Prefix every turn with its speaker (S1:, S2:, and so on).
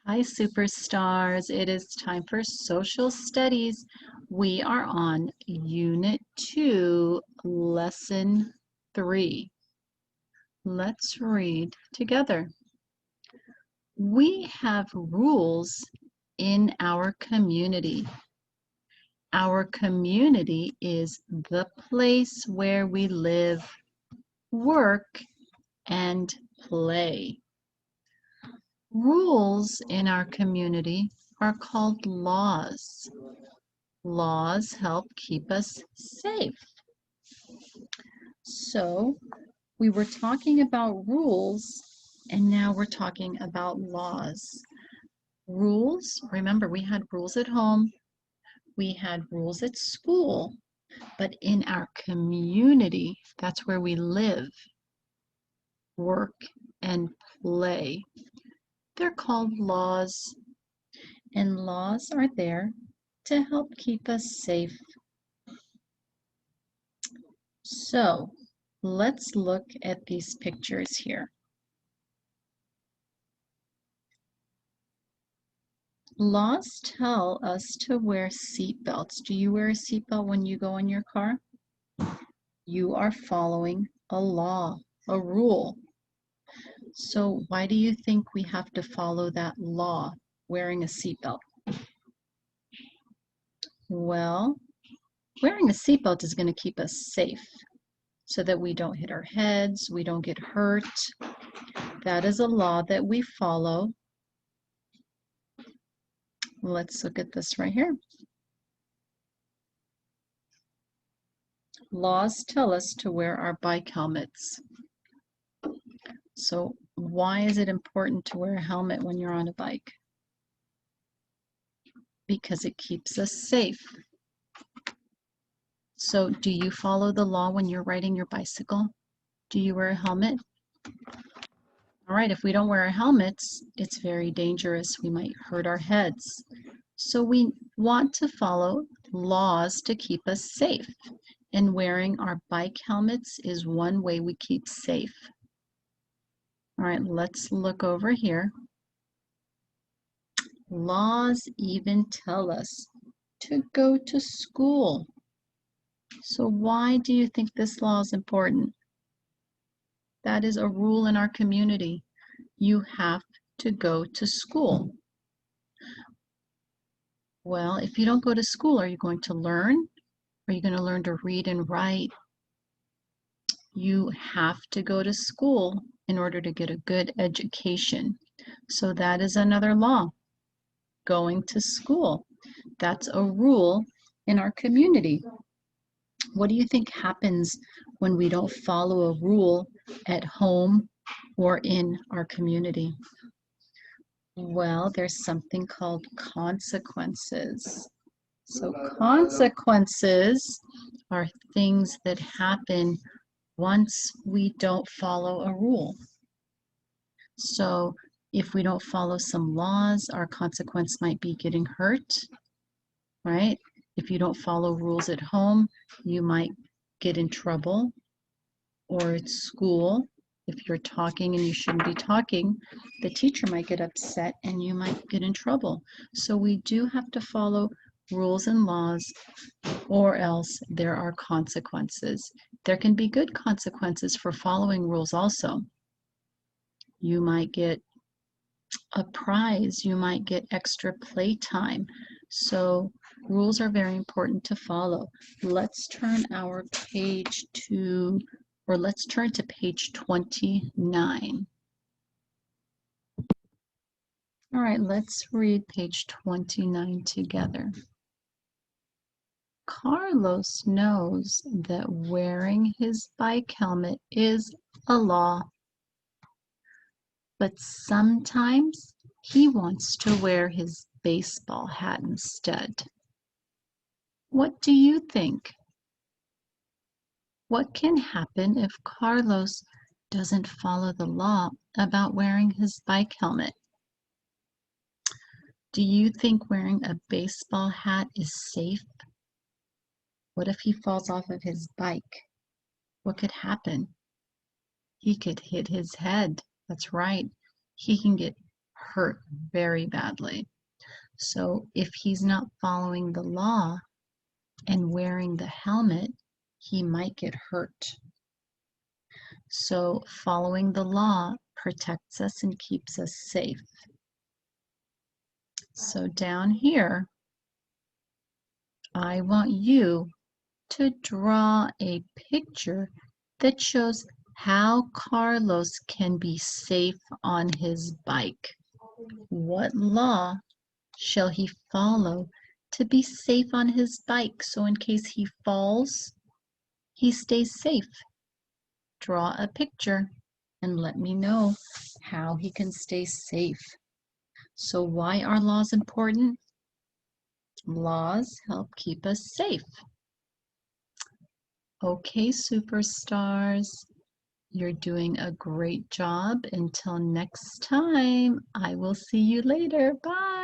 S1: Hi, superstars. It is time for social studies. We are on Unit 2, Lesson 3. Let's read together. We have rules in our community. Our community is the place where we live, work, and play. Rules in our community are called laws. Laws help keep us safe. So we were talking about rules, and now we're talking about laws. Rules, remember we had rules at home, we had rules at school, but in our community, that's where we live, work, and play. They're called laws, and laws are there to help keep us safe. So let's look at these pictures here. Laws tell us to wear seat belts. Do you wear a seatbelt when you go in your car? You are following a law, a rule. So why do you think we have to follow that law, wearing a seatbelt? Well, wearing a seatbelt is going to keep us safe so that we don't hit our heads, we don't get hurt. That is a law that we follow. Let's look at this right here. Laws tell us to wear our bike helmets. So why is it important to wear a helmet when you're on a bike? Because it keeps us safe. So do you follow the law when you're riding your bicycle? Do you wear a helmet? All right, if we don't wear our helmets, it's very dangerous. We might hurt our heads. So we want to follow laws to keep us safe. And wearing our bike helmets is one way we keep safe. All right, let's look over here. Laws even tell us to go to school. So why do you think this law is important? That is a rule in our community. You have to go to school. Well, if you don't go to school, are you going to learn? Are you going to learn to read and write? You have to go to school in order to get a good education. So that is another law, going to school. That's a rule in our community. What do you think happens when we don't follow a rule at home or in our community? Well, there's something called consequences. So consequences are things that happen once we don't follow a rule. So if we don't follow some laws, our consequence might be getting hurt, right? If you don't follow rules at home, you might get in trouble. Or at school, if you're talking and you shouldn't be talking, the teacher might get upset and you might get in trouble. So we do have to follow rules and laws, or else there are consequences. There can be good consequences for following rules also. You might get a prize, you might get extra playtime. So rules are very important to follow. Let's turn our page to, or let's turn to page 29. All right, let's read page 29 together. Carlos knows that wearing his bike helmet is a law, but sometimes he wants to wear his baseball hat instead. What do you think? What can happen if Carlos doesn't follow the law about wearing his bike helmet? Do you think wearing a baseball hat is safe? What if he falls off of his bike? What could happen? He could hit his head. That's right. He can get hurt very badly. So if he's not following the law and wearing the helmet, he might get hurt. So following the law protects us and keeps us safe. So down here, I want you to draw a picture that shows how Carlos can be safe on his bike. What law shall he follow to be safe on his bike so in case he falls, he stays safe? Draw a picture and let me know how he can stay safe. So why are laws important? Laws help keep us safe. Okay, superstars, you're doing a great job. Until next time, I will see you later. Bye.